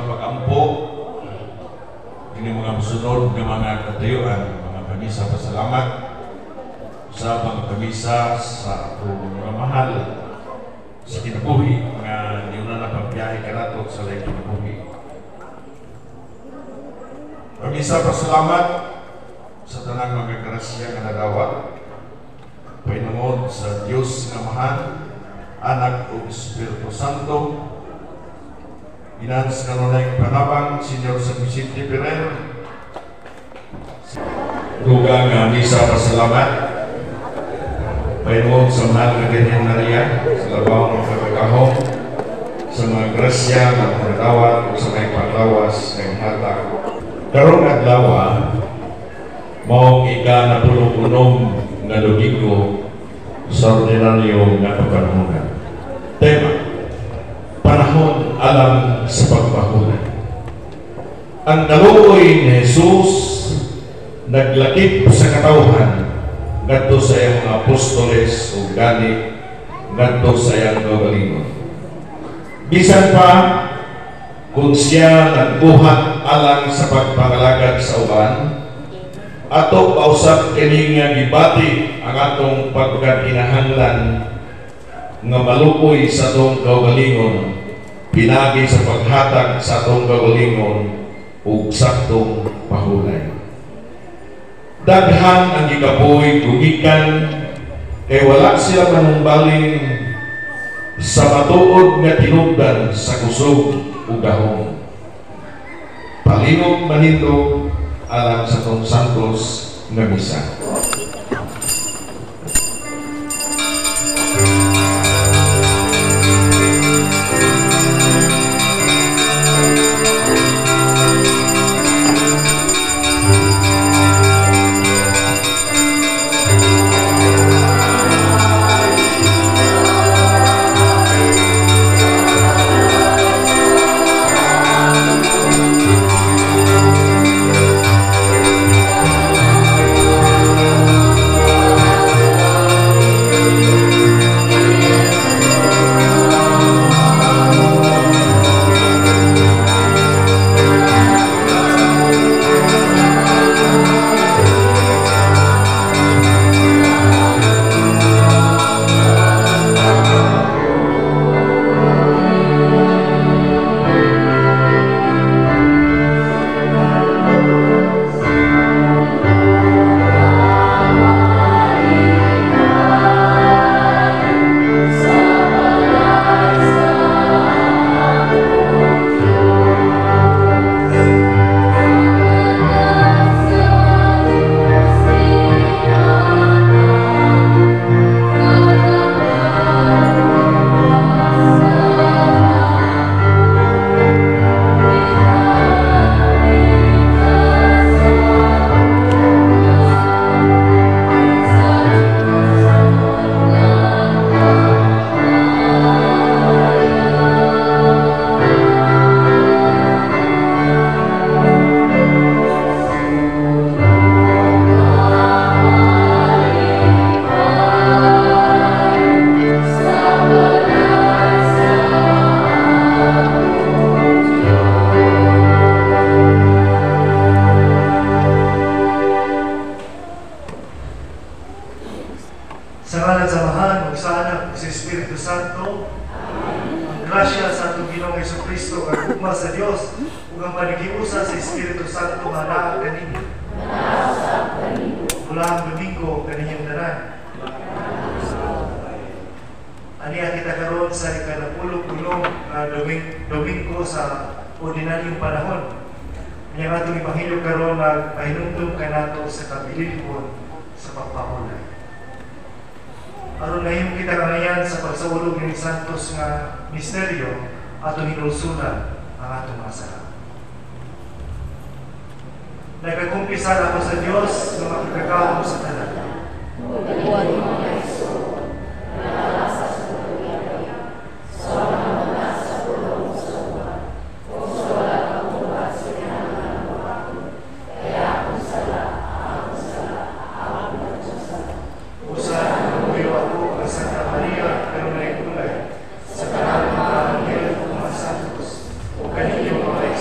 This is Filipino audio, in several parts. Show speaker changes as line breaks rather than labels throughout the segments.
mga pag-ampo, ini mga musunod ng mga katayuan, mga kamisa pasalamat, sa mga kamisa sa atong mga mahal sa kinabuhi, mga niuna na pagbiyahe kanato sa laing kinabuhi. Kamisa pasalamat sa tanang mga karasya nga nadawat, Panginoon sa Diyos nga mahal, Anak o Espiritu Santo, Inans kanunay panabang, Senyor San Vicente Ferrer, dugang misa pasalamat, Panginoon sa mahal na Birhen Maria, sa labaw ng pagkakahong, sa mga grasya ng pagdawat o sa may panglawas ng hatag. Karong adlaw, maong ika-napulong-unom na Domingo sa ordinaryo nga pagpanunan. Tema, panahon alam sa pagpahunan. Ang daluoy ni Jesus naglakip sa katawhan ngadto sa iyang mga apostoles o gani ngadto sa iyang kaugalingon. Bisan pa kung siya nagbuhat alang sa pagpangalagad sa uban, ato pausap kini nga gibati ang atong pagkakinahanglan nga malukoy sa atong kaugalingon, pinagi sa paghatag sa atong kaugalingon ug saktong pahulay. Daghan ang gikapoy gumikan kay wala sila manumbaling sa matuod nga tinubdan sa kusog ug gahom. Palinog manindog alang sa Tong Santos nga misa.
Domingo sa ordinaryong panahon. Ang atong Ebanghelyo karon nagpahinumdum kanato sa kabilihon sa pagpahulay. Aron ngayong kita kanayan sa pagsaulog ni Santos nga misteryo atong hinulsunan ang atong masarap. Nagkakumpisar ako sa Diyos na makikagawang sa tanan. Sa kanang mga anghel o mga santos, o kaniyong mga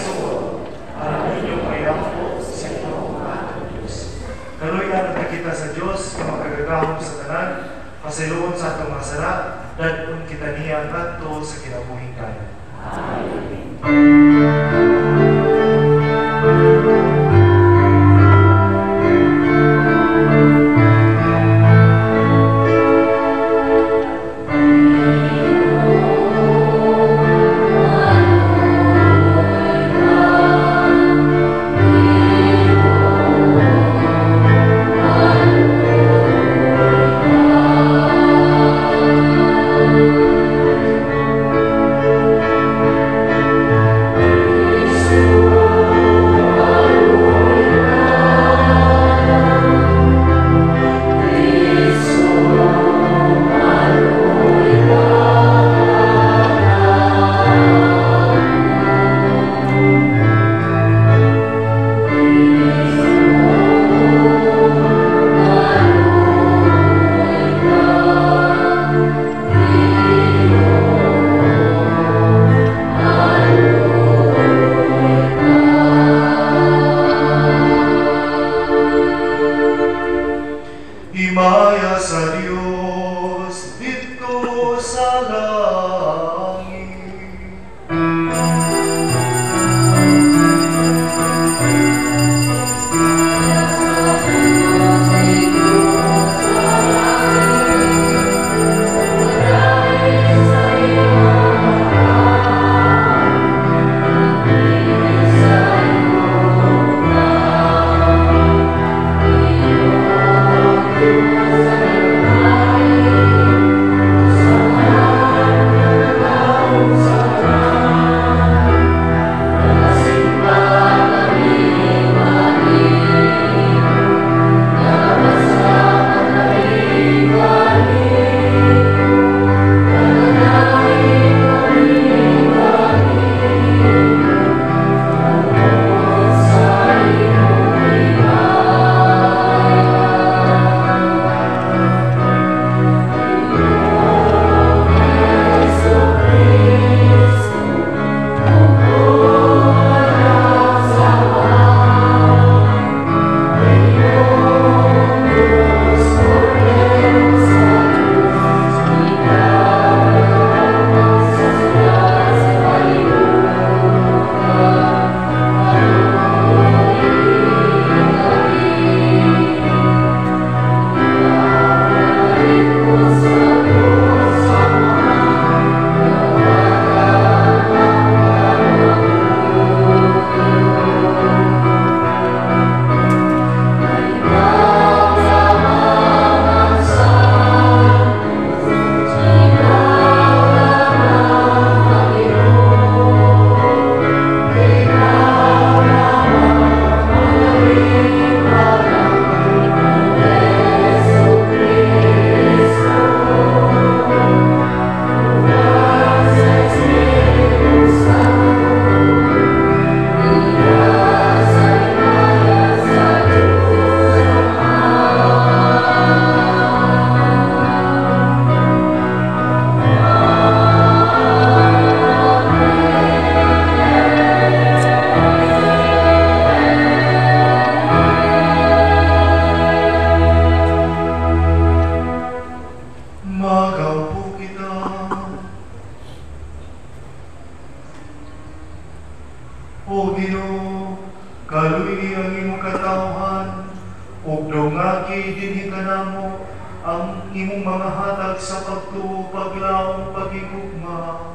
O Ginoo, kaluy ang imong katawhan, ug dungagi dinhi kanamo ang imong mga hatag sa pagtuo, paglaom, pagigugma.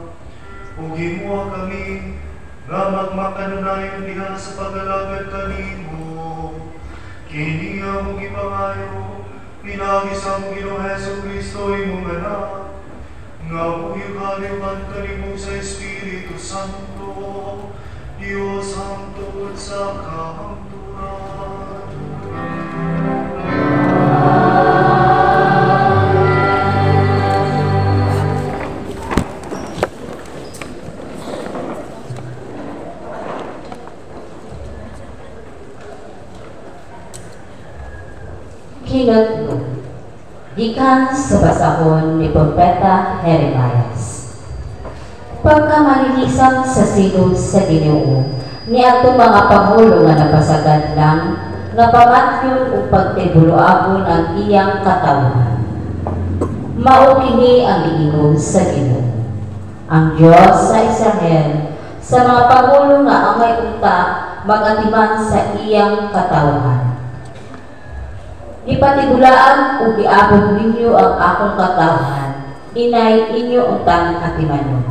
Ug himuha kami nga magmakanunayon diha sa pag-alagad kanimo. Kini among gipangayo, pinagi sa among Ginoong Hesus Kristo imong anak, nga buyog-haliwan kanimo sa Espiritu Santo, Diyos hangtod sa kahangturan.
Hinatno, gikan sa basahon ni Propeta Jeremias. Pagkamalilisang sa silong sa Ginoo, niadto mga pangulo nga napasagad lang, nga pamatyon o pagtibuloabon ang iyang katawan. Mao kini ang giingon sa Ginoo. Ang Dios sa Israel, sa mga pangulo nga ang may unta magatiman sa iyang katawhan. Ipatigulaan o giabot ninyo ang akong katawhan, inay inyo ang tanging atimanon.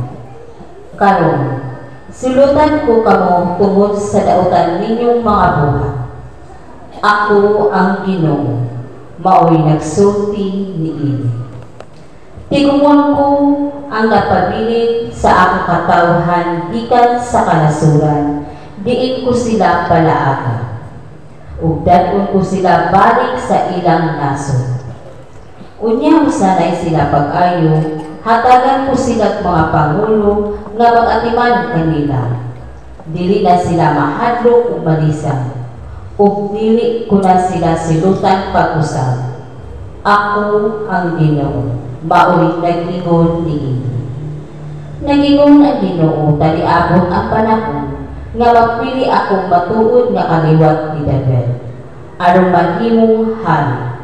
Karon, sulutan ko kamo tungod sa dautan ninyong mga buhat. Ako ang Ginoo, mao'y nagsulti niini. Tigumon ko ang napabilin sa akong katawhan gikan sa kanasuran, diin ko sila palaaga. Ug dadon ko sila balik sa ilang nasod. Unya sanay sila pag-ayo, hatagan ko sila mga pangulo nga mag-atiman kanila. Dili na sila mahadlok ug malisang, ug dili ko na sila silutan pag-usab. Ako ang Ginoo, mao'y nag-ingon niini. Nag-ingon ang Ginoo, taliabot ang panahon nga magpili akong matuod nga kaliwat ni David, aron maghimong hari.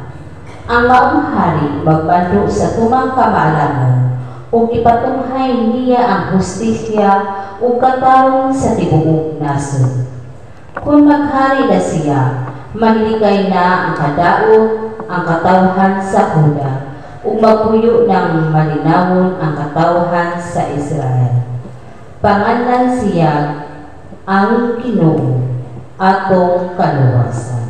Ang maong hari magbando sa tumang kamaalaman, ug ipatunghay niya ang hustisya ug katarong sa tibuok nasod. Kung maghari na siya, mahiligay na ang kadaot, ang katawhan sa Huda, ug magpuyo ng malinawon ang katawhan sa Israel. Pangalan siya ang Ginoo atong kaluwasan.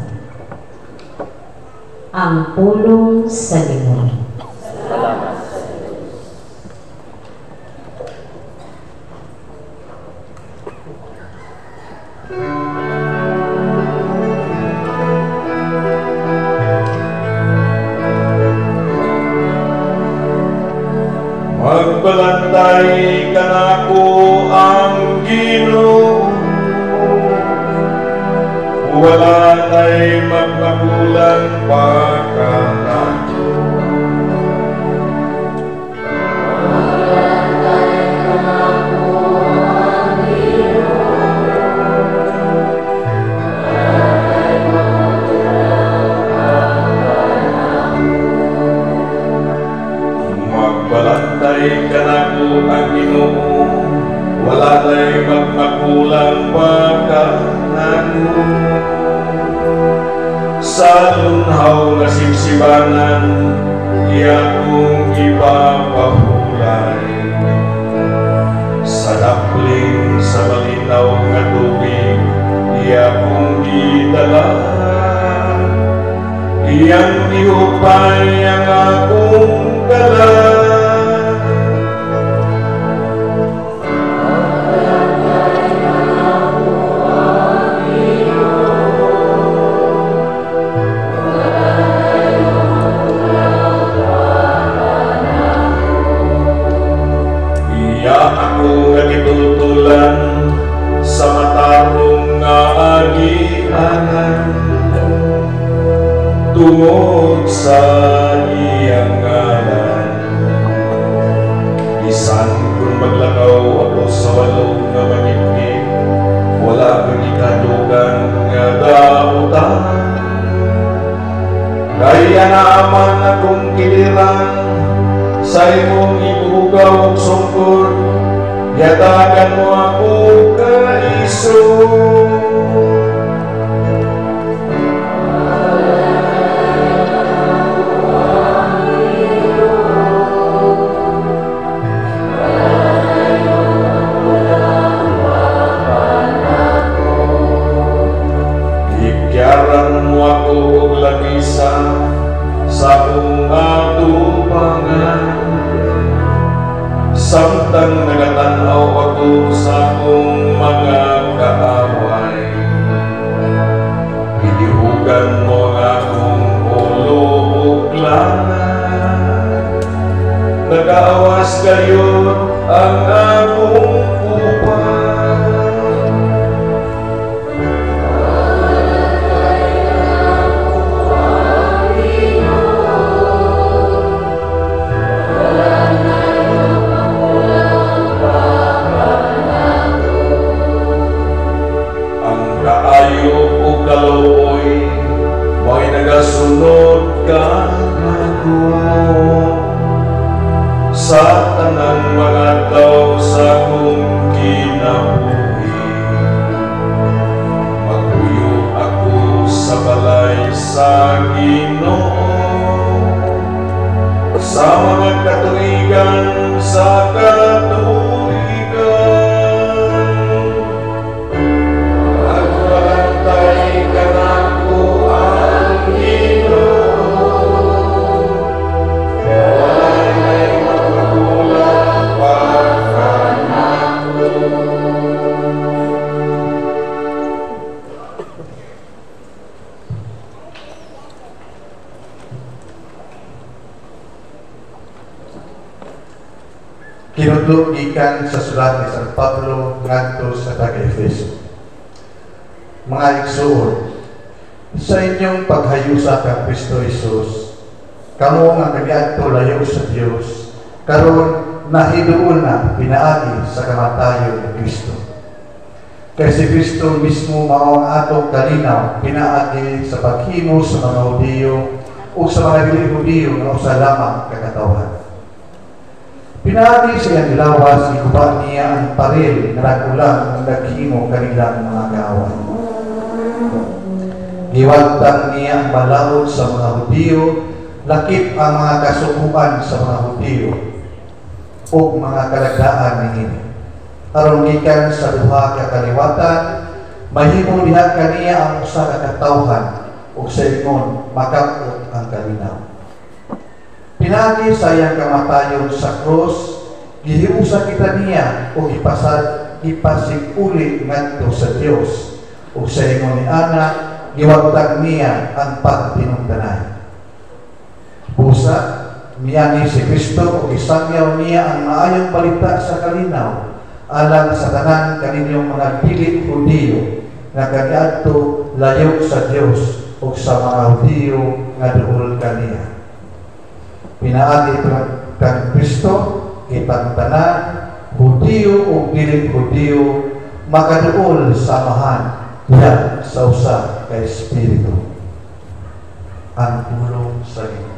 Ang pulong sa Ginoo.
Magbalantay ka nako ang Ginoo, wala na'y magpagulang pa ka nato.
Magbalantay ka nako ang Ginoo, wala na'y magpagulang pa ka nato.
Magbalantay ka nako ang Ginoo, wala na'y magpagulang pa ka nato. Sa lunhaw nga sipsibanan, iya kong ipapahulay. Sa dakling sa malinaw nga tubig, iya kong gidala. Iyang iupay ang akong dala. Sa matarong nga agianan, tungod sa iyang ngalan. Bisan kung maglakaw ako sa walong nga magiging, wala kang ikadugan nga dautan. Kaya naaman akong kiliran sa imong ibugaw ug sungkod, yatagan mo ako kaiso. Ikyaran mo ako og labisa sa akong atubangan. Samtang nagatanaw ako sa akong mga kaaway, hinihugan mo ang akong ulo ug langan. Nag-aawas kayo ang akong upan. Sunod ka ako sa tanang sa Ginoo sa mga katuigan sa katuigan. Nagbantay ka nako ang Ginoo, walay magkulang pagkanako.
Kinudlo gikan sa sulat ni San Pablo ngadto sa taga-Efeso. Mga igsoon, sa inyong paghayusa kang Kristo Jesus, kamo nga kaniadto layo sa Dios, karon nahiduol na pinaagi sa kamatayon ni Kristo. Kay si Kristo mismo mao ang atong kalinaw pinaagi sa paghimo sa mga Hudiyo o sa mga dili Hudiyo nga usa lamang kakatawhan. Pinaagi sa iyang ilawas, ikuba niya ang paril na nagulang ang naghimo kanilang mga kaaway. Giwagtang niya ang balawod sa mga Hudiyo, lakip ang mga kasukuan sa mga Hudiyo o mga kalagdaan ng ini. Aron gikan sa duha ka kaliwatan, mahimong diha kaniya ang usa ka katawhan o sa ingon makapot ang kalinaw. Pinagi sa iyang kamatayon sa krus, gihiusa kita niya o ipasig uli ngadto sa Dios o sa ingon ni Ana, giwagtag niya ang pagtinungdanay. Busa, miyani si Kristo o isangyaw niya ang maayong balita sa kalinaw alang sa tanan kaninyong mga dili Hudiyo nga kaniadto layo sa Dios o sa mga Hudiyo nga duol kaniya. Pinaagi kang Kristo kitang tanan Hudiyo o dili Hudiyo makaduol samahan diha sa usa ka Espiritu. Ang pulong sa Ginoo.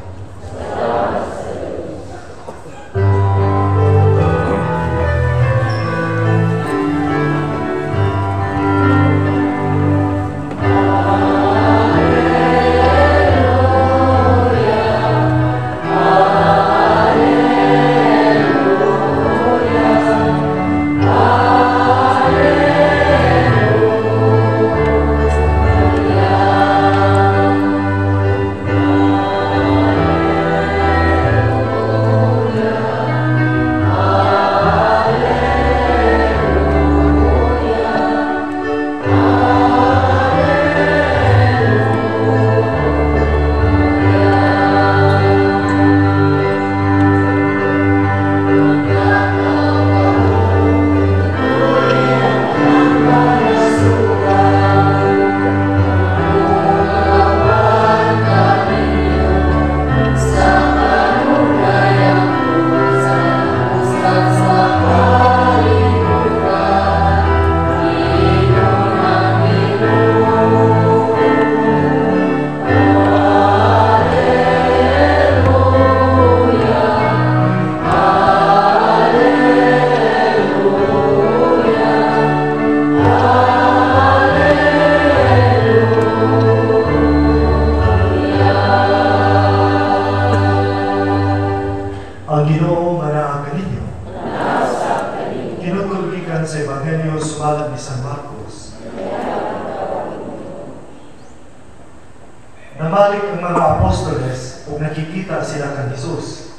Namalik ang mga apostoles ug nakikita sila kan Jesus.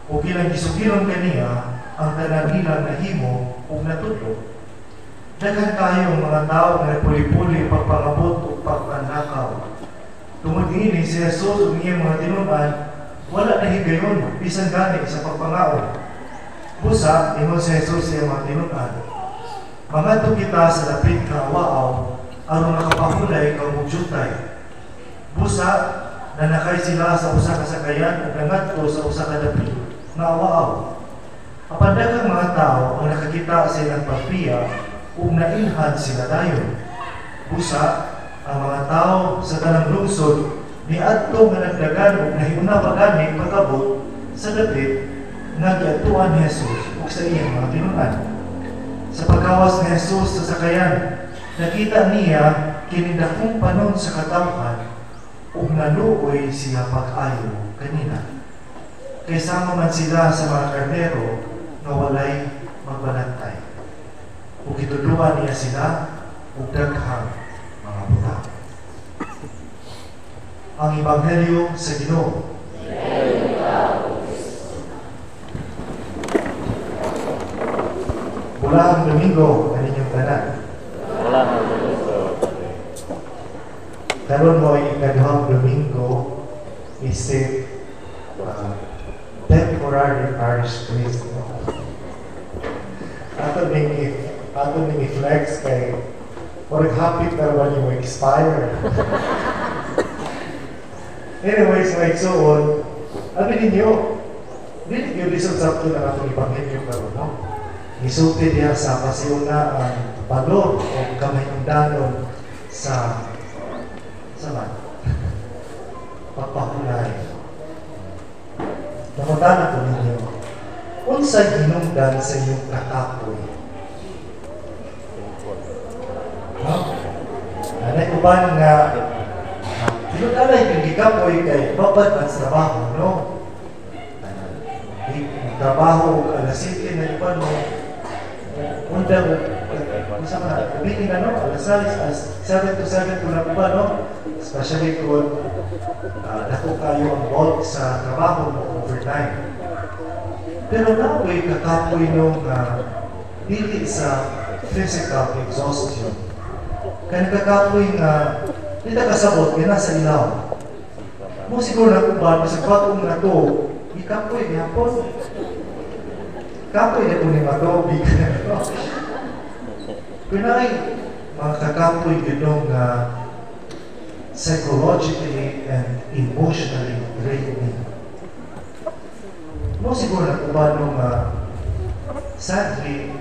Ug ilang gisugiron kaniya ang tanan nila nahimo ug natudlo. Daghan kayo mga tao nga puli-puli pagpangabot ug pagpanakaw. Tungod niini si Jesus ug iyang mga tinun-an wala na higayon bisan gani sa pagpangaon. Busa ingon si Jesus sa iyang mga tinun-an, mangadto kita sa dapit nga awaaw aron makapahulay kang mugyutay. Busa, nanakay sila sa usa ka sakayan ug nangadto sa usa ka dapit nga awaaw. Apan daghang mga tao ang nakakita sa ilang pagpiya ug nailhan sila dayon. Busa, ang mga tao sa tanang lungsod niadto nga nagdagan ug nahiuna pa gani pagabot sa dapit nga giadtuan ni Jesus ug sa iyang mga tinun-an. Sa pagkawas ni Jesus sa sakayan, nakita niya kini dakong panon sa katawhan ug naluoy siya pag-ayo kanina. Kaysama man sila sa mga karnero nga walay magbalantay. Ug gitudluan niya sila ug daghang mga buta. Ang Ebanghelyo sa Ginoo. Bulahang Domingo, ano inyong tanan?
Bulahang Domingo.
Karon mo ay ikaduhang Domingo, isip temporary parish priest. Ato ning i-flex kay or happy na naman yung expire. Anyways, may igsoon, abi ninyo, dili yung lisod sa ito na atong Ebanghelyo karon, no? Isulti diya sa pasiuna ang balor o kamayundanon sa pagpahulay. Nakutana ko ninyo, unsay hinungdan sa inyong kakapoy? No? Anay uban nga hinungdan yung gikapoy kay babad ang trabaho, no? Trabaho alas 7 na iban mo undang masama na kumiting na, no? Alas 7 to 7 to na iba, no? Especially kung dako kayo ang bolt sa trabaho mo overtime. Pero naway kakapoy nung dili sa physical exhaustion. Kaya kakapoy nga di na kasabot, yan nasa ilaw. Mo siguro na kung ba, sa patong na to, ikapoy niya po. Kapoy na po ni matobig. Kung na ay mga kakapoy ginong psychologically and emotionally draining. Mo siguro na kung ba nung sadly,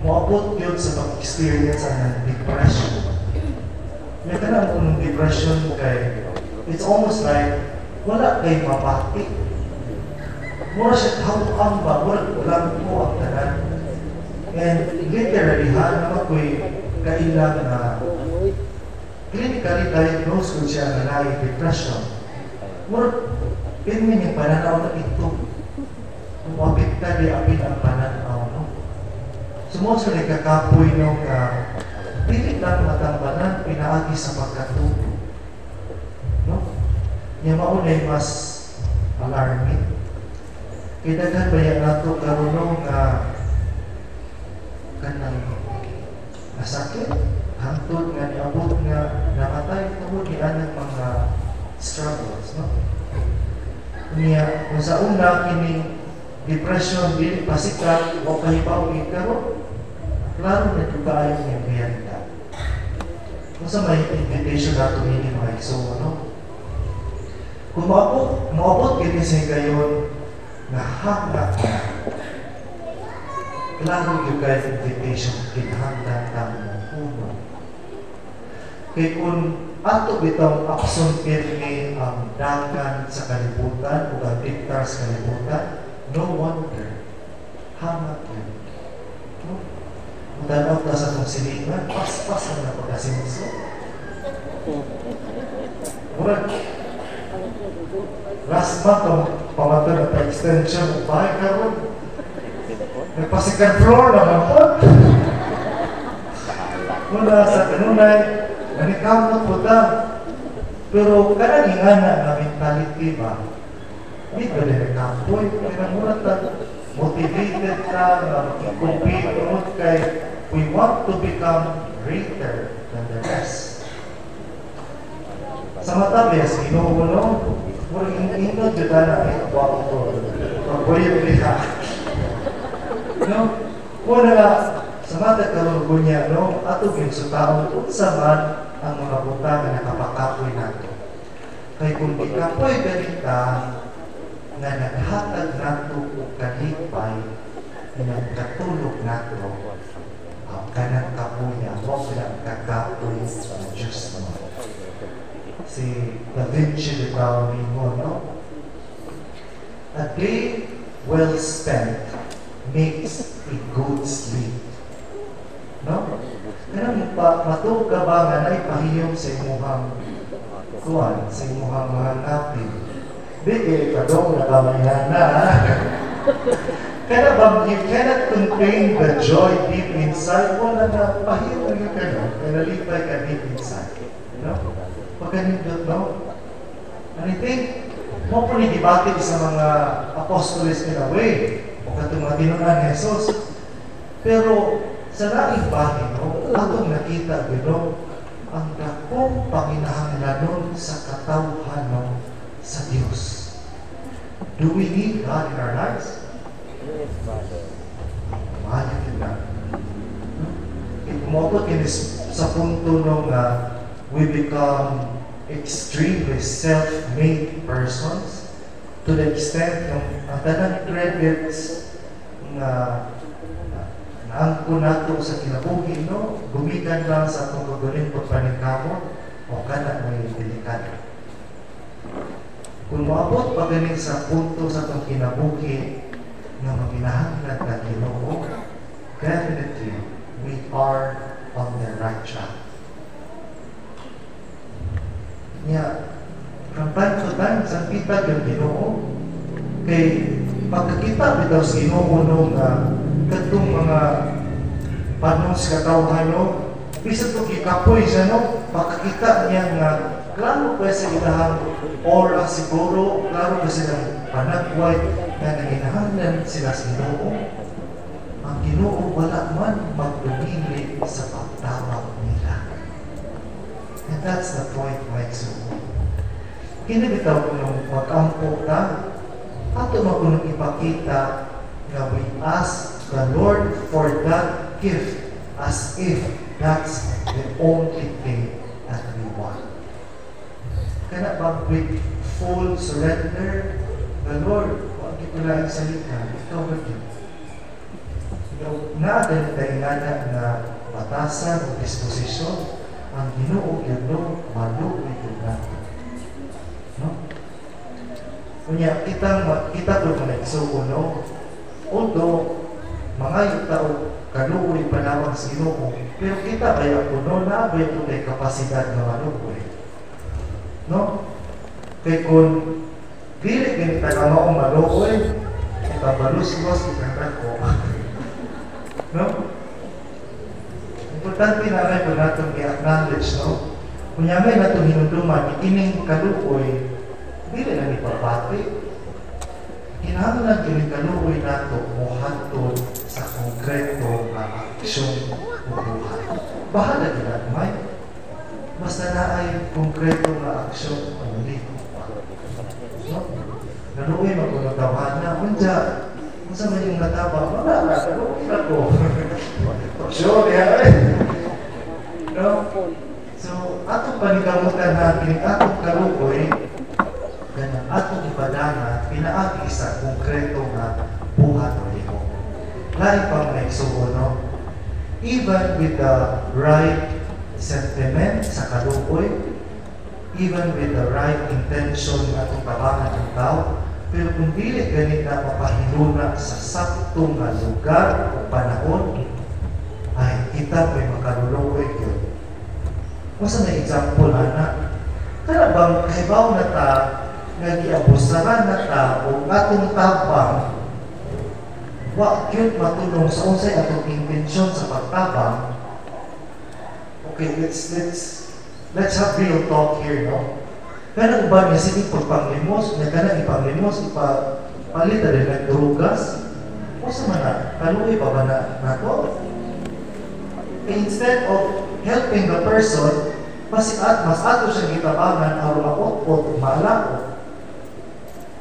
maabot yun sa pag-experience ng depression. May ka po ng depression kay it's almost like wala kay mapati. Mura siya hawang ba, wala po ang tanan. And literally, naman ko'y kailang na clinically diagnosed ko siya na na depression. Mura, pinmin yung pananaw na ito. Umapikta di apin ang pananaw, no? Sumuso na kakapoy nung pilit lang matambanan, pinaagi sa pagkatuto. No? Niya maunay mas alarming. Kailangan ba yan nato karunong kanang nasakit, hangtod nga niabot nga namatay tungod ni anang mga struggles, no? Niya, kung sa una kining depression, dili pasikat o kahibaw ikaw, klaro na ito kaayon niya realidad. Kung sa may invitation nato hindi mga iso, no? Kung maabot kini sa gayon na hanggang na klaro yung guys invitation kinahanggan ng puno. Kaya kung ato bitang akson pirmi ang dagan sa kalibutan o ang diktar sa kalibutan, no wonder hanggang yun. Kung tanaw na sa itong silingan, pas-pasan na pagkasinso. Murag, last month, pamatan na pa-extension ng bahay karon. Nagpa-second floor naman po. Mula sa kanunay, nanikamot po ta. Pero kanang ingana na mentality ba? Hindi ba na nagkapoy? Kaya ta, motivated ka na compete kay we want to become greater than the rest. Sa matabes, inuuno, murang inod dyan na ay kabaw ko. Pagpuyog niya. No? Muna nga, sa mata karugo niya, no? Ato ginsutaon, kung saan ang mga buta na nakapakapoy nato. Kaya kung ikapoy ganita, na naghatag nato o kalipay, na katulog nato, ang kanang kapuya, huwag lang kakapoy sa Diyos mo. Si Da Vinci de Paulino, no? A day well spent makes a good sleep. No? Kaya matuog ka ba nga na ipahiyong sa imuhang kuwan sa imuhang mga napin. Di kadong nakamayhan na. Kaya bang you cannot contain the joy deep inside, wala na pahiro yung kanon, kaya nalipay ka deep inside. No? Pagkanindot, no? And I think, mo po nagibati sa mga apostoles in a way, o katong mga tinunan ni Jesus. Pero sa laing bahin, no, atong nakita, no, ang dakong panginahanglanon sa katawhan, no, sa Diyos. Do we need God in our lives?
Yes, Father.
Mahal yun na. Kumabot yun sa punto nung we become extremely self-made persons to the extent ng ang tanang credits na naangko nato sa kinabuhi, no? Gumikan lang sa itong kagaling pagpaningkamot o kana may delikado. Kung maabot pa galing sa punto sa itong kinabuhi na maginahanglan na Ginoo, definitely we are on the right track. From time to time, sa kita yung Ginoo, kay pagkakita bitaw sa Ginoo nung katong mga panong sa katawhan, no? Bisa ito kikapoy siya, no? Pagkakita niya nga, klaro pa sa ilahang oras siguro, klaro pa silang panagway na nanginahanglan sila sa Ginoo. Ang Ginoo wala man magdumili sa pagtawag nila. And that's the point, Mike Sumo. Kinabitaw ko nung mag-ampo na, ato magunong ipakita na we ask the Lord for that gift as if that's the only thing that we want. Kaya ba with full surrender, the Lord, huwag ito lang salita, ikaw ba yun? Na-adalita ingana na batasan o disposisyon, ang Ginoo yun maluwi yun natin. No? Kunya, kita po na nagsuko, no? Although, mga tao, kaluwi pa naman sa Ginoo, pero kita kaya po, no? Nabay ito kay kapasidad na maluwi. No? Kaya kung dili ganita ka maong maluwi, ikabaluswas, ikakako. No? Importante na rin po natin i-acknowledge, no? Kunyamay na itong hinunduman, ikining kaluoy, dili na ni papati. Kinahanglan kining kaluoy na ito muhatod sa konkreto na aksyon o buhay. Bahala ginagmay. Basta na ay konkreto na aksyon o lipo pa. No? Kaluoy magulagawan na, kung sa man yung nataba, wala na, kaluoy na ko. Sure, yan. No? So, atong panigamutan na kining atong kaluoy, ganang atong ipadana, pinaagi sa konkreto na buhat o liho. Lain pang naigsugo, no? Even with the right sentiment sa kaluoy, even with the right intention na itong tabangan ng tao, pero kung dili ganit na mapahiluna sa saktong na lugar o panahon, ay kita may makaluluoy yun. Masa na example, anak? Kaya bang kaibaw na ta, nag-iabusaran na ta, o atong tabang, wak yun matulong sa unsay atong intensyon sa pagtabang. Okay, let's have real talk here, no? Kaya ba niya sige pagpanglimos, na ka ipanglimos, ipapalit na rin nagdrugas, o sa mana, kaluwi pa ba na to? Instead of helping the person, mas ato siyang itabangan o makot-pot, malako.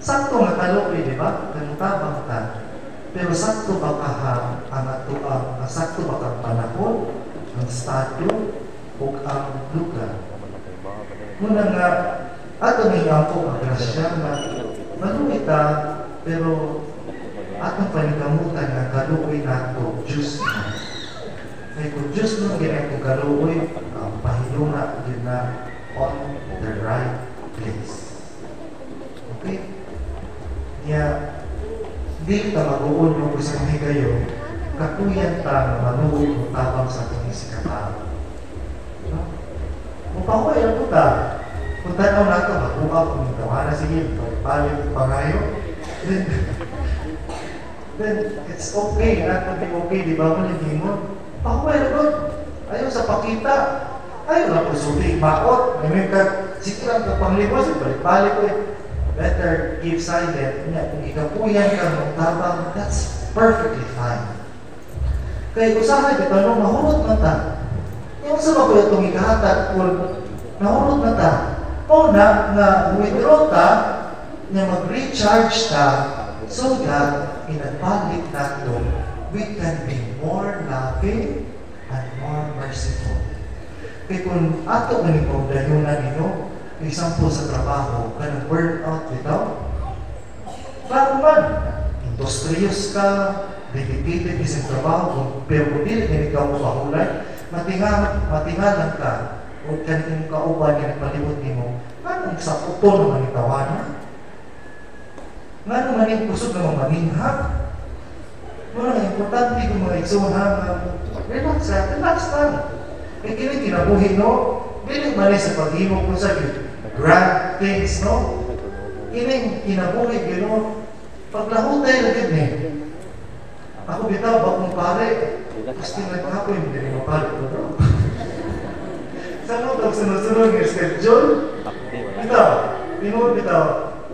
Sakto nga kaluwi, di ba? Kanutabang ta. Pero sakto ba kahang ang atuang, sakto ba kang panahon, ang estado, o ang lugar. Muna nga, ato may ampo ang grasya na maluwi ta, pero atong panigamutan na kaluwi na ito, Diyos na. Kaya kung Diyos nung ginay kong kaluoy, ang pahiluna yun na on the right place. Okay? Kaya, di ka mag-uun mo sa mga kayo, katuyan ta na manuoy kung tabang sa itong isikatao. No? Mupahoy ang puta. Kung tanaw na ito, magbuha ko ng tawana, sige, balik pangayo. Then it's okay, not to be okay, di ba mo hindi mo? Pahuway na doon. Ayaw sa pakita. Ayaw na po suti, bakot. Ngayon ka, sige lang ka panglibos, balik-balik ko eh. Better keep silent. Kung ikapuyan ka ng tabang, that's perfectly fine. Kaya usahay, ito nung mahulot na ta. Yung sa mga itong ikahatag, kung nahulot na ta, o na withdraw ta, na mag-recharge ta, so that inagbalik natin, we can be more loving and more merciful. Kaya kung ato ganing kong dayunan ninyo, example sa trabaho, kanang burnout bitaw, bago man, industrious ka, dedicated isang trabaho, pero kung dili na ikaw mahulay, matingalan ka, o kanang kauban nga nagpalibot mo, anong sa puto naman itawanan? Nga naman yung kusog na maninghag? Wala nga importante kung mga igsuhan relax lang. Kaya kini kinabuhi, no? Dili man sa paghimo kung sa grand things, no? Kini kinabuhi, you know? Paglahutay na din eh. Ako bitaw, bakong pare, pasti na kahapon, hindi rin mapalik ko, bro. Saan mo itong sunod-sunod ng schedule? Bitaw.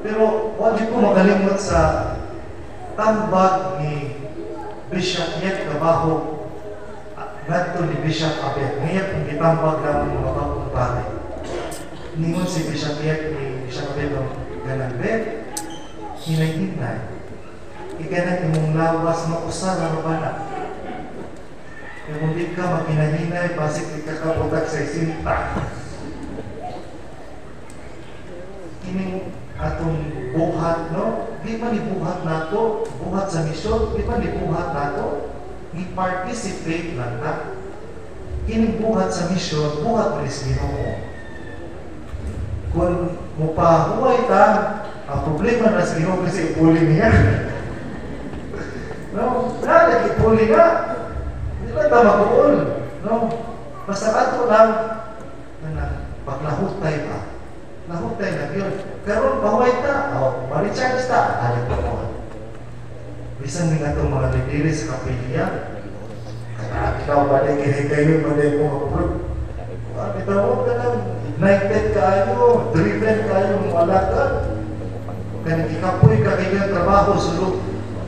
Pero, wala ko makalimot sa tambag ni Bishop Yet Kabaho, nato ni Bishop Abet. Ngayon, kung itambag lang ng mga bagong pare. Ningon si Bishop Yet ni Bishop Abet ng ganang-bet, hinay-hinay. Ikanang imong lawas na usar ang bana. Kaya kung di ka maghinay-hinay, basik ikakabutak sa isinta. Kining atong buhat, no? Di man ibuhat nato, buhat sa misyon, di man ibuhat nato, i-participate lang na. Kining buhat sa misyon, buhat mo is Ginoo. Kung mupahuway ta, ang problema na sa Ginoo kasi ipuli niya. No? Lagi ipuli nga. Hindi lang tama kuul. No? Basta ato lang, paglahutay pa. Nahutay na yun. Karoon, pahuway ta. O, ma-recharge ta. Alam ko po. Bisan din nga itong mga lidiri sa kapilya. Kaya ikaw ba na kayo ba na yung mga kurot? Ito mo ka lang. Ignited kayo. Driven kayo. Malakad. Kaya ikapoy ka kayo trabaho. Sulog.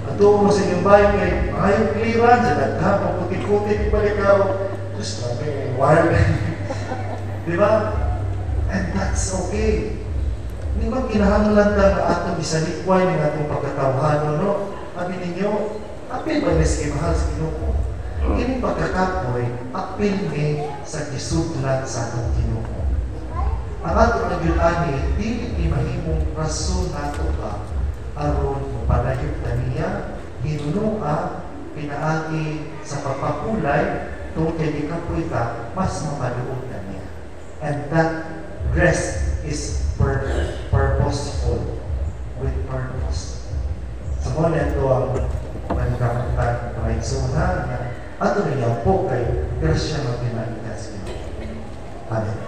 Ato mo sa inyong bayan ngayon. Ayong clearance. Nagkapang puti-puti. Di balik ako. Diyos na may wild. Di ba? And that's okay. Hindi ba kinahanglan ka na atong isalikway ng atong pagkatawhan, no? Sabi ninyo, apil ba na sige mahal sa Ginoo? Kini pagkakapoy, apil ni sa gisudlan sa atong Ginoo. Ang atong nagyun-ani, dili mahimong rason nato ka aron panayog ta niya, hinunua, pinaagi sa pagpakulay, tungkol kay kapoy ka, mas mapaluod na niya. And that rest is purposeful, with purpose. So, muna ito ang panikamutan ng igsunan na ato niya po kay grasya na pinalikas niya. Amen.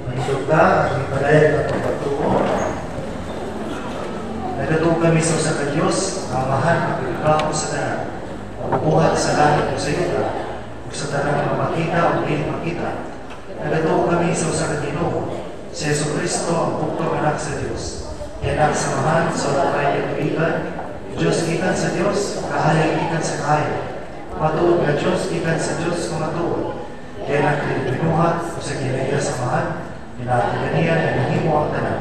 Manitog ka, ang ipadayan ng pagpatuo. Nagatuo kami sa Diyos, ang mahal na pagkakaw sa danan. Buhat sa langit o sa yuta, o sa tanang makita o hindi makita. Nagatuo kami sa usa ka Ginoo, si Jesucristo ang buktong anak sa Diyos. Yan ang samahan sa walay katuigan, Diyos ikan sa Diyos, kahayag ikan sa kahayag. Matuod na Diyos ikan sa Diyos kung matuod. Yan ang pinuhat o sa ginaya samahan, pinatuganian na nahimo ang tanan.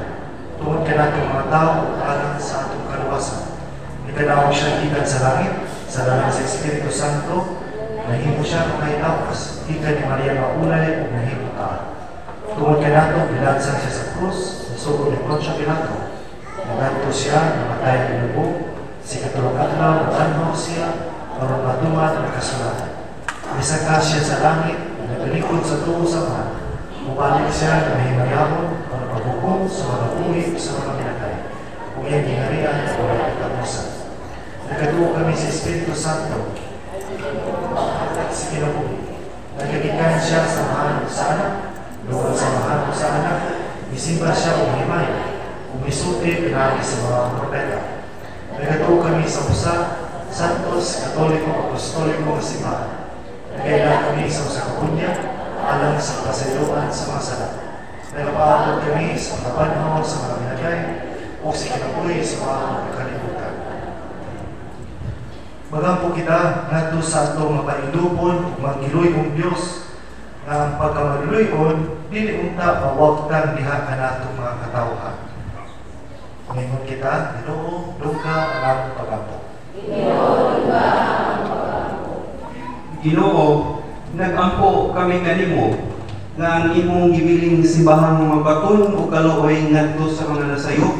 Tuod ka natin mga tao alang sa atong kaluwasan. Itanawag siya ikan sa langit, sa dalang sa Espiritu Santo, nahimo siya kung may tawas, ikan ni Maria Maulay o nahimo ka. Tungod ka nato, binagsan siya sa krus, nasugod ni Poncio Pilato. Naganto siya, namatay ng lubog, si katulog adlaw, natanho siya, para matuman ang kasulatan. Isaka siya sa langit, nagalikod sa tuo sa mahal. Mubalik siya na mahimayahon, para paghukom sa mga buhig sa mga pinatay. Kung yan ginarian, wala katapusan. Nagatuo kami sa Espiritu Santo, at sa kinabuhi, Nagkagikan siya sa mahal sa anak, doon sa mahal sa anak, isimba siya o himay, umisulti pinagi sa mga propeta. Nagatuo kami sa usa, Santos, Katoliko, Apostoliko, Simbahan. Nagkailan kami sa usa kapunya, alang sa pasayloan sa mga sala. Nagapaabot kami sa mga panahon sa mga binagay, o sa kinabuhi sa mga kalibutan. Magampo kita ngadto sa atong mapailupon maggiloy kong Dios nga ang pagkamaluloyon dili unta mawagtang diha kanatong mga katawhan. Ngayon kita Ginoo duka ang pagampo.
Ginoo, nagampo kami kanimo nga ang imong gibiling simbahang mabaton o kaluoy ngadto sa mga nasayop.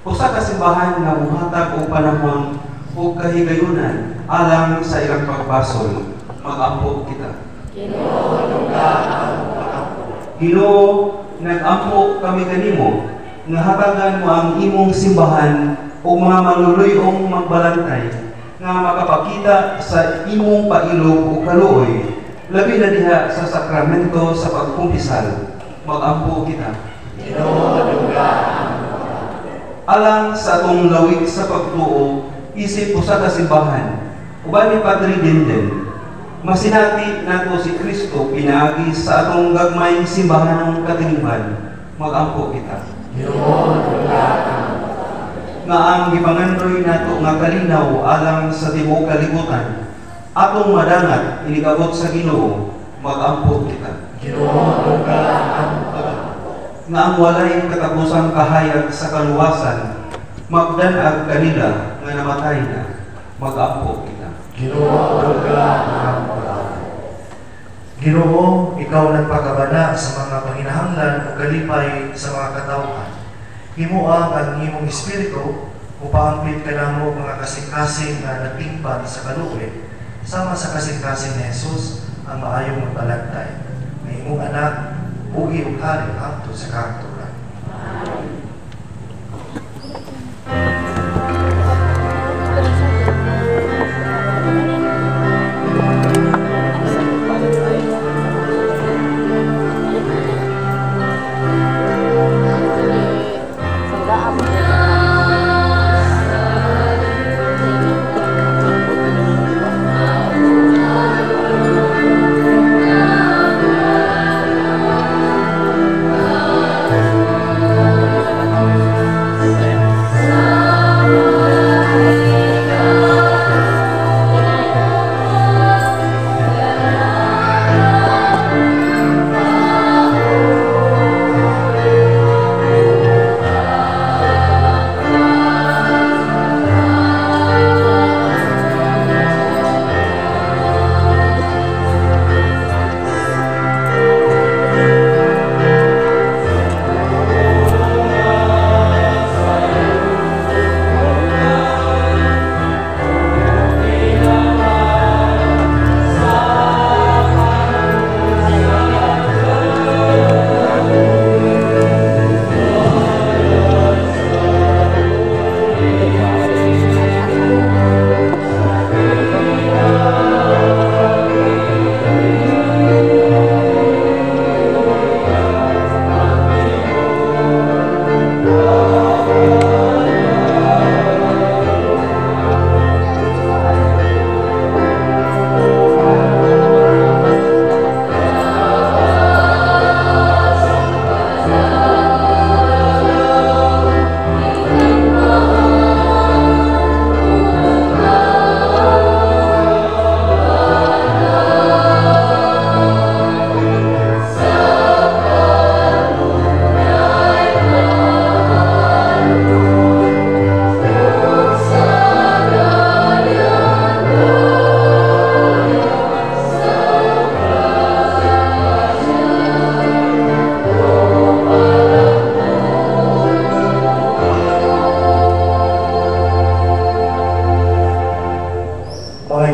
Usa ka simbahan nga muhatag og panahon o kahigayunan alang sa ilang pagbasol, mag-ampo kita. Ginoo, nag-ampo kami kanimo nga hatagan mo ang imong simbahan o mga maluluyong magbalantay nga makapakita sa imong pailog o kaluoy, labi na diha sa sakramento sa pagkumpisal, mag-ampo kita. Alang sa atong lawig sa pagtuo, isip usa ka simbahan, uban ni Padre Denden, masinati nato si Kristo pinaagi sa atong gagmayng simbahanong katilingban, mag-ampo kita. Nga ang gipangandoy nato nga kalinaw alang sa tibuok kalibutan, atong madangat inikabot sa Ginoo, mag-ampo kita. Nga ang walay katapusang kahayag sa kaluwasan, magdanag kanila nga namatay na, mag-ampo kita.
Ginoo, ikaw nagpakabana sa mga panginahanglan o kalipay sa mga katawhan. Himuang ang imong espiritu upaampit ka namo mga kasing-kasing na nagtingpan sa kaluoy, sama sa kasing-kasing ni Jesus ang maayong magbalantay. May imong anak, ugi ug hari hangtod sa kahangturan.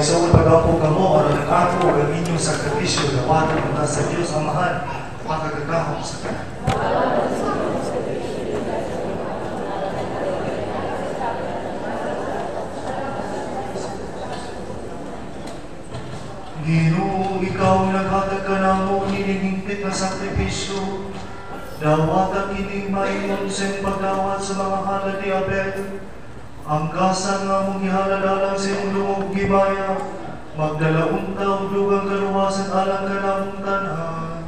Igsoon pag-ampo kamo, aron nag-ako ang inyong sakripisyo na watang mula sa Diyos ang mahal, makagagahom sa kanan. Ginoo, ikaw naghatag higit na sakripisyo. Dawata kini maimon sa pagdawat sa mga halad ni Abel. Ang gasa nga mong ihaladalang sa iyong lumog gibaya, magdalaong taong dugang kaluwasan alang kanamong tanan.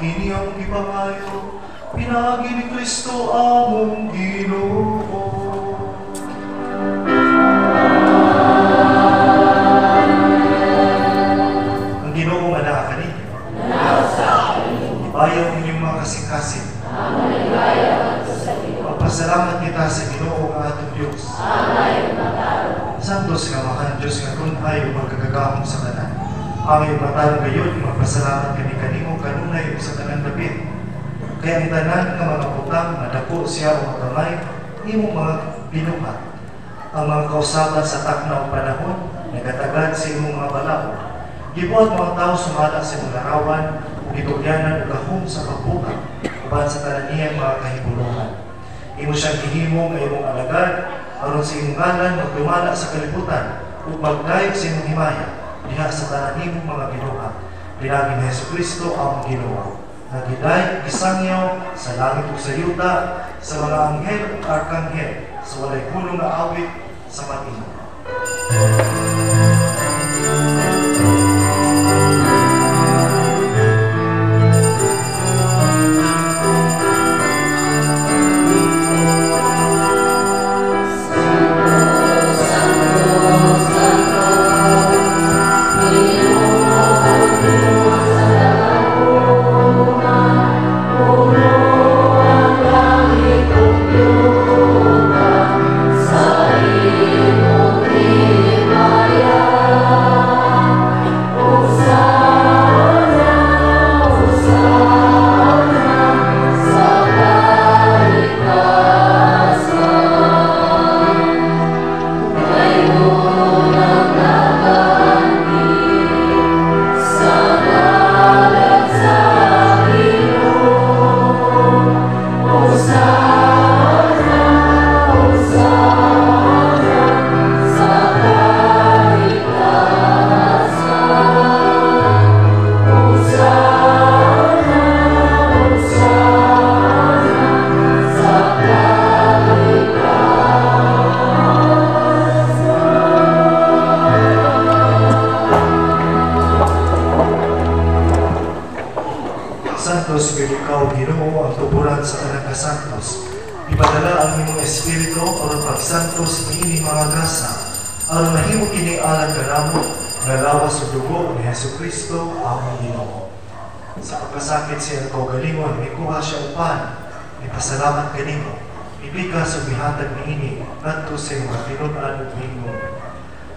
Kini ang ipangayo, pinagi ni Kristo among Ginoo. Ang Ginoo nga naa kaninyo. Ibayaw ninyong mga kasing-kasing. Magpasalamat kita sa Ginoo nga atong Diyos. Santos nga mahal Diyos nga kung ayaw magkagagahong sa kanan. Ayaw matarong gayon, magpasalamat kami kanimo kanunay sa kanan David. Kaya ang tanan nga mga putang na dako siya o makamay, imo mga binuhat. Ang mga kausaban sa taknaw panahon, nagatagad sa imong mga balaod. Gibuhat mga tao sumala sa imong larawan, o gitugyanan o kahong sa pagbuka, uban sa tananiyang mga kahibuluhan. Imo siyang gihimo nga imong alagad, aron sa imong ngalan magdumala sa kalibutan, o magdayeg sa imong himaya, diha sa tananimong mga binuhat. Pinagi ni Jesucristo ang Ginoo. Nagiday, gisangyaw, sa langit o sa yuta, sa mga anghel o arkanghel, sa walay kulong na awit sa matino. Santos, ikaw, Ginoo, ang tuburan sa tanan ka santos. Ipadala ang imong espiritu aron pagsantos niini mga gasa, aron mahimo kini alang kanamo nga lawas sa dugo ni Jesucristo among Ginoo. Sa pagkasakit siya ang kaugalingon, ikuha siya upan, ipasalamat kanimo, ibigas ug bihatag niini ngadto sa imong tinud-an ug lingon.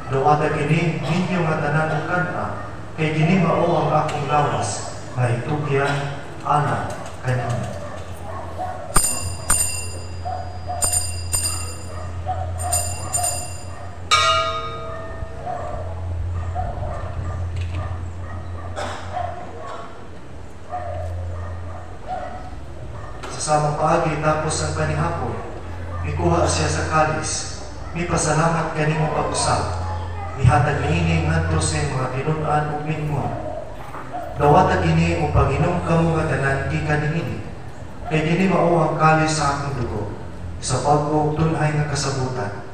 Dawata kini ninyo nga tanan ug kana, kay kini mao ang akong lawas, nga itugyan anak kanino. Sa samang paagi tapos ang kanihapon, ikuha siya sa kalis, may pasalamat kanimo pag-usap, mihatag niini ngadto sa mga tinud-an ug lingon. Dawata kini o Panginoong kamo nga tanan gikan niini. Kay kini mao ang kalis sa akong dugo, sa pagko tunay nga kasabutan.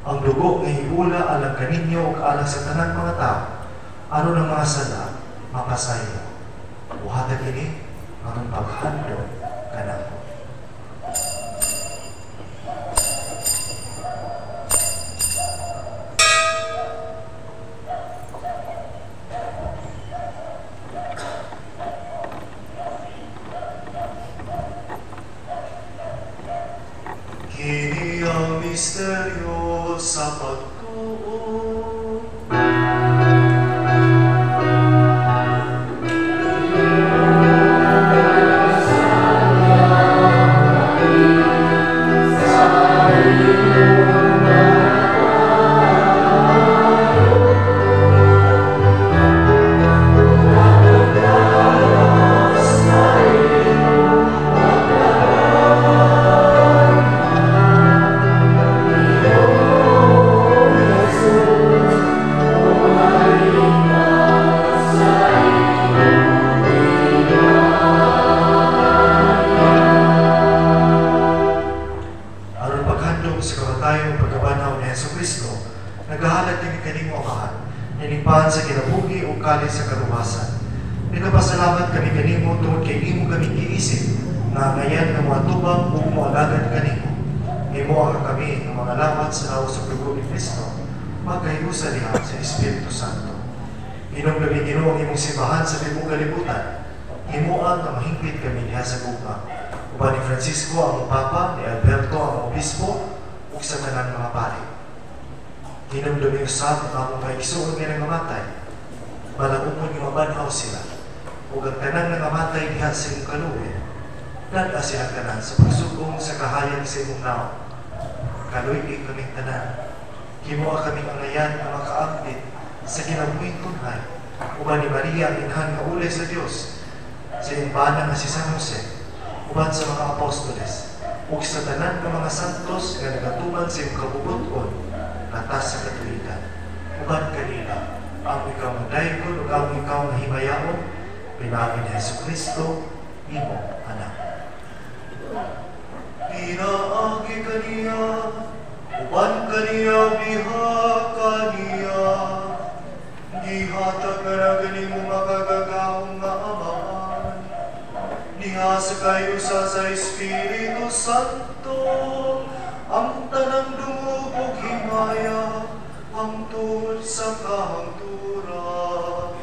Ang dugo nga iula alang kaninyo ug alang sa tanan mga tao, aron ang mga sala mapasaya. Buhata kini aron paghandog kanako. Kini ang misteryo sa pagtuo. Sa limpahan sa kinabuhi o kalit sa kaluwasan. Nagapasalamat kami kanimo tungod kay imo kami giisip nga ngayon nga mga tubang o moalagad kanimo. Imo ang kami ng mga lawat sa lawas sa dugo ni Kristo, magkahiusa diha sa Espiritu Santo. Inom kami Ginoo ang imong simbahan sa tibok kalibutan. Imo ang mahingpit kami diha sa gugma. Uban ni Francisco ang Papa, ni Alberto ang Obispo, ug sa tanan mga pari. Inom kami usab ang among maigsuon nga nangamatay. Malagupon yung mabanhaw sila. Ug ang tanan nangamatay diha sa imong kaluoy. Nada silang tanan sa pagsugong sa kahayag sa imong naon. Kaluoy kaming tanan. Himo kaming angayan ang makaambit sa kinabuhing tunhay. Uban ni Maria, inhan nga ulay sa Dios, sa imbana nga si San Jose, uban sa mga apostoles, ug sa tanan ng mga santos nga nagatuman sa imong kabubuton, latas sa katuligan. Uban kanila, ang ikaw nga dayon ug ang ikaw nga himayaon, pinaagi ni Jesucristo, imo anak. Pinaagi kaniya, uban kaniya, biha kaniya, gihatag na ganimo makagagawang nga amaan, niya sa kayusa sa Espiritu Santo, ang tanang dungog ug himaya, hangtod sa kahangturan.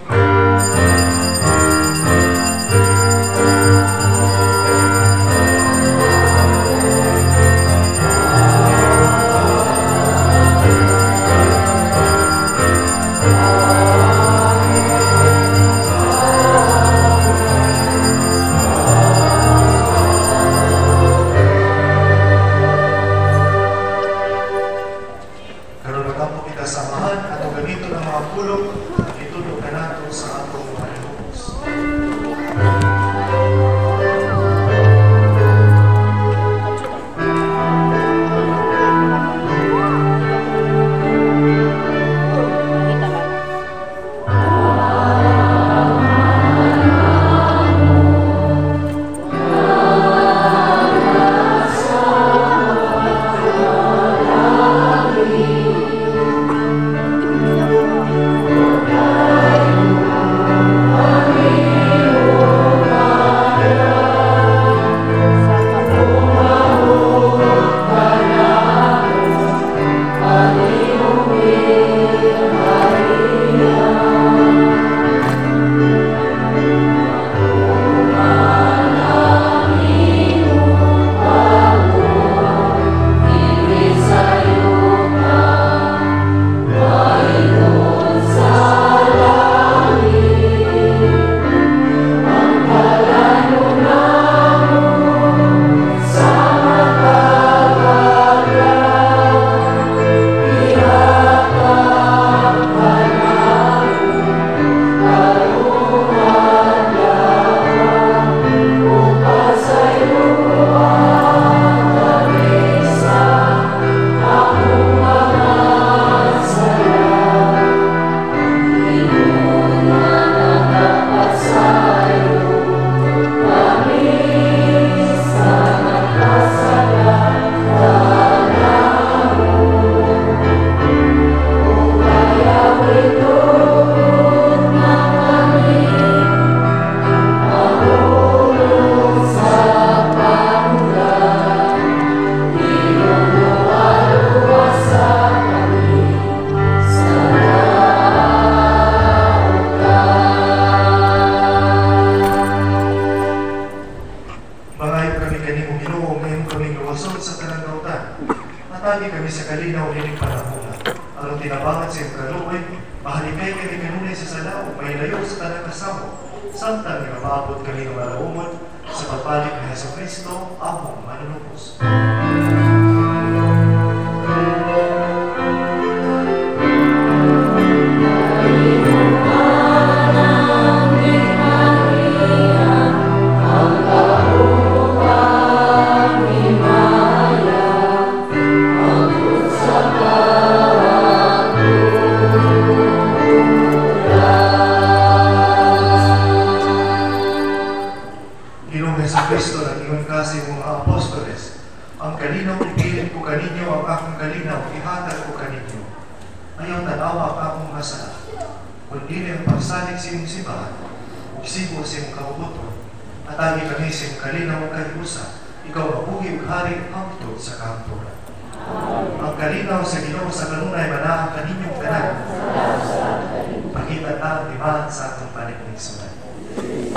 kundi ang pagsalig sa iyong simbahan, ug sigo sa iyong kabubuton, at agi kami sa iyong kalinaw ug kalibusa, ikaw mabuhi ug hari hangtod sa kahapturan. Ang kalinaw sa Ginoo sa kanunay manaang kaninyong tanan. Pakita ta ang timaan sa atong panigsunan.
Sa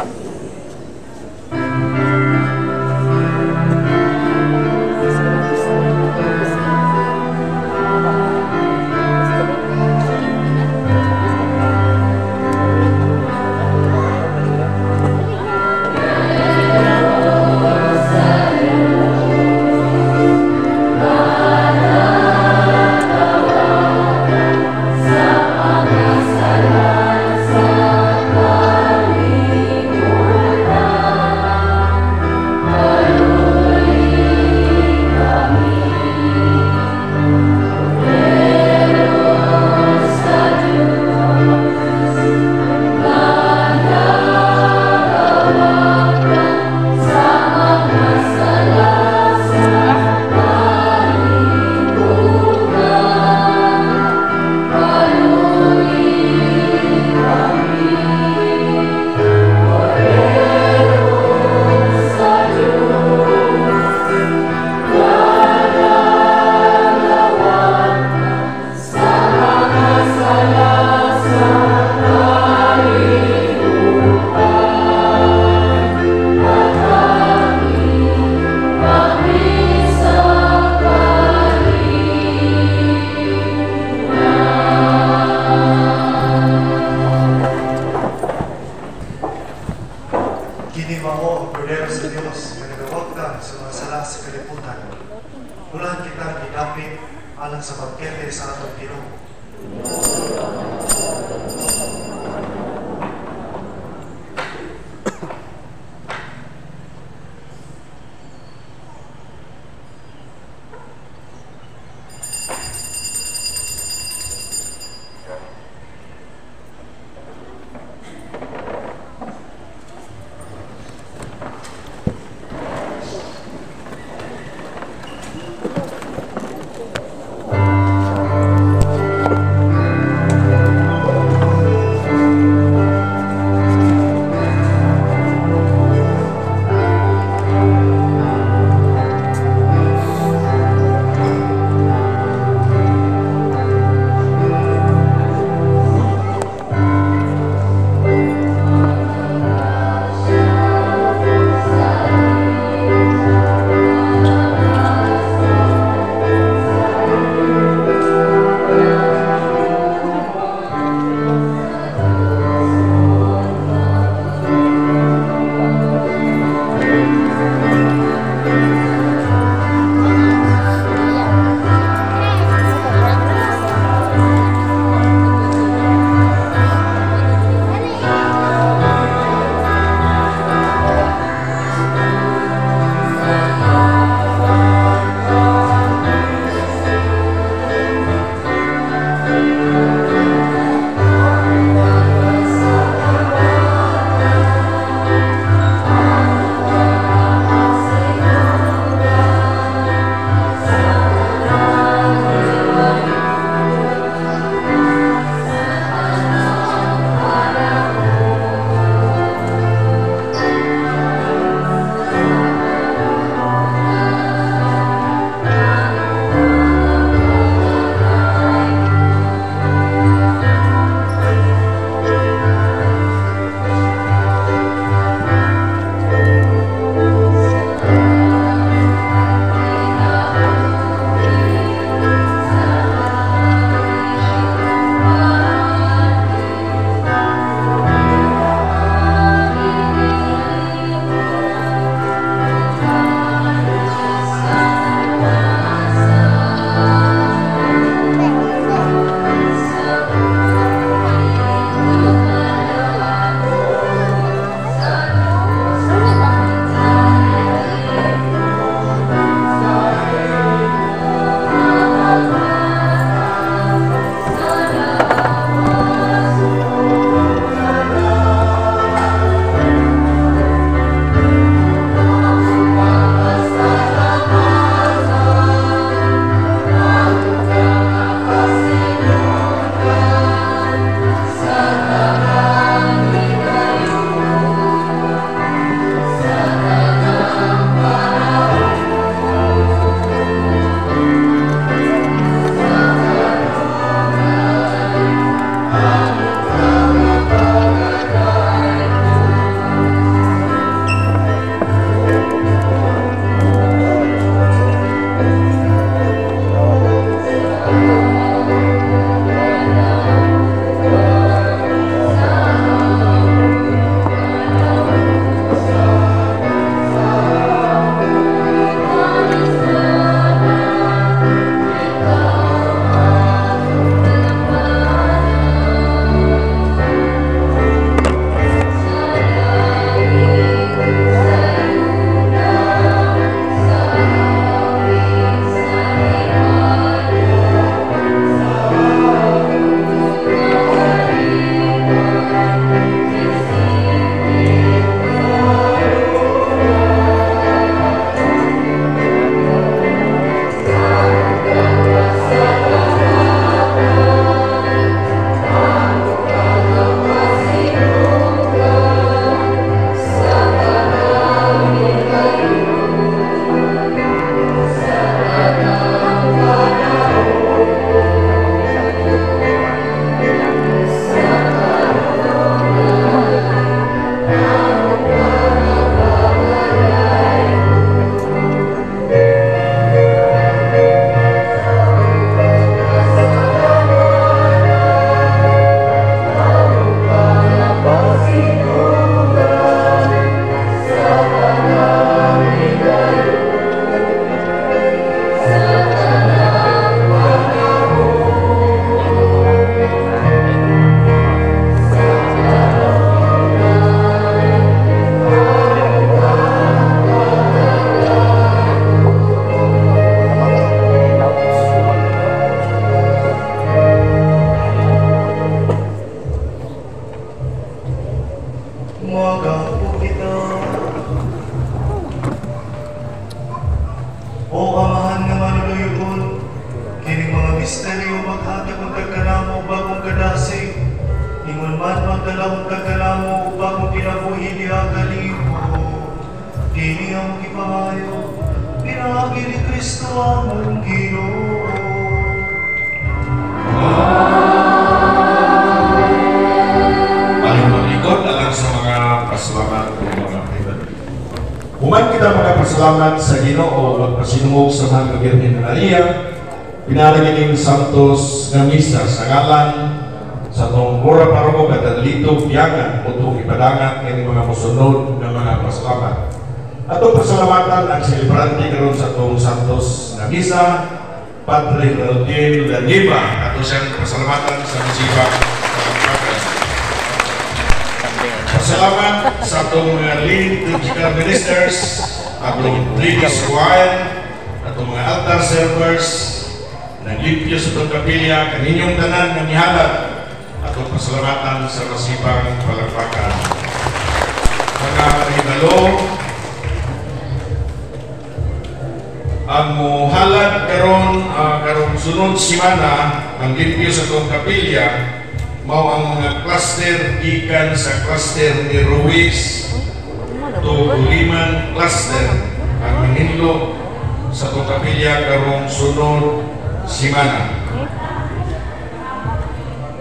Magapo kita. O Amahan nga manuluyon, kining mga misteryo maghatag ang kagkanamo bagong kadasig, ingon man magdalawang kagkanamo bagong kinabuhi niya kalimo. Kini ang ipahayo, pinagi ni Kristo ang Ginoo.
Paling malikot alang sa mga pasalamat o mga pribadi. Human kita magpasalamat sa Ginoo at pasinungog sa mga Birhen Maria, pinalagin santos nga misa sa ngalan sa tong mura paroko kadalito biyagan o itong ipadangat ng mga musunod ng mga pasalamat. Atong pasalamatan ang selebrante karon sa tong santos nga misa, Padre Rodin Laniba, ato siyang pasalamatan sa musiba sa pagkakas. Pasalamat sa atong mga lead liturgical ministers, atong British choir, atong mga altar servers, naglimpyo sa itong kapilya, kaninyong tanan ng mihalad, atong pasalamatan sa masibang palakpakan. Mga maribalo, ang muhalad karong sunod simana ang limpyo sa itong kapilya mao ang mga cluster gikan sa cluster ni Ruiz to Buliman cluster ang manginlo sa itong kapilya karong sunod simana.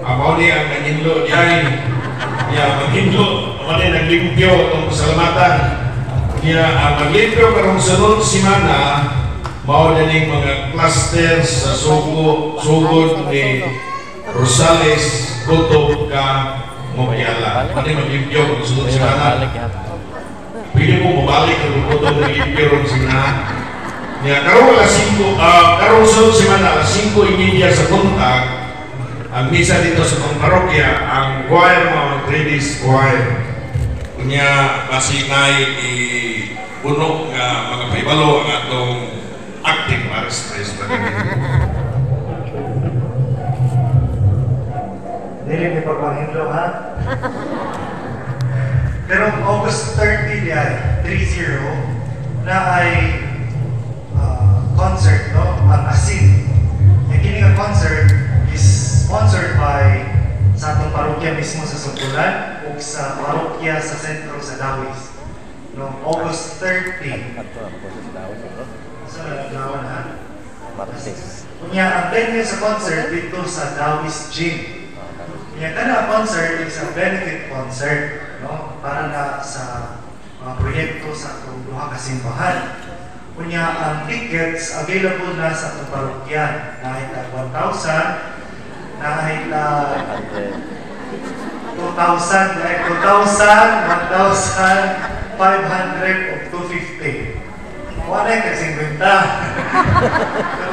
Mao ni ang nanginlo diay manginlo mao ni naglimpyo itong pasalamatan ang maglimpyo karong sunod simana mao dining mga cluster sa sugod ni Rosales Kutob ka Mobayala. Ano yung maglimpyo kung sunod simana? Pwede mo mabalik kung Kutob na limpyo ron simana. Karong sunod simana, 5:30 sa buntag, ang misa dito sa itong parokya, ang choir mga British choir. Kanya masinay puno nga mga paibalo ang atong acting para stress na ganyan.
Dili ni pagpanghinlo, ha? Pero August 30 yan, 30, na ay concert, no? Ang Asin. Yung kini nga concert is sponsored by sa atong parokya mismo sa Sumpulan o sa parokya sa sentro sa Dawis. No, August 30. Sa naglawan, ha? Kunya, ang venue sa concert dito sa Dawis Gym. Kunya, kana concert is a benefit concert, no? Para na sa mga proyekto sa atong duha ka simbahan. Kunya, ang tickets available na sa atong parokya. Nahit 1,000, nahit 2,000, 1,500 o 250. Wala yung kasinggunda.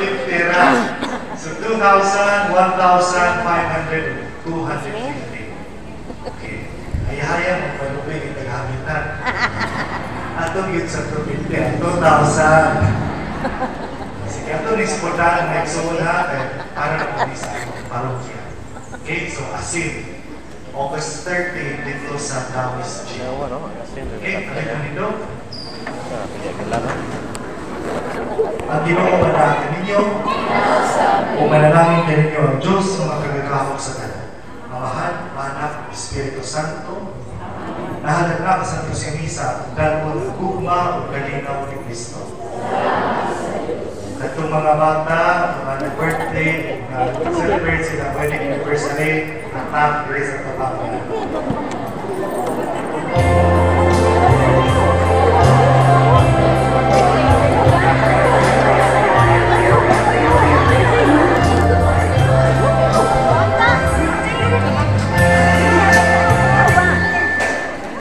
250 ra. So 2,000, 1,500, 250. Okay. Hayahaya mo pa lupin yung tagahabitan. Atong yun sa 250, 2,000. Sige, atong nisportahan na iksuon ha, para na po sa parokya. Okay, so Asin. August 30 dito sa Dawis Gym. Okay, talagang nito. Ang Ginoo manalangin ninyo, kung manalangin ka ninyo ang Diyos sa mga kagagahok sa tanan. Amahan, Anak, Espiritu Santo, nahalag na sa Santo siya misa, dalawang gugma o kalinaw ni Kristo. At itong mga bata, mga nag-birthday, nag-celebrate sila wedding anniversary, anak, grace at pamamayan.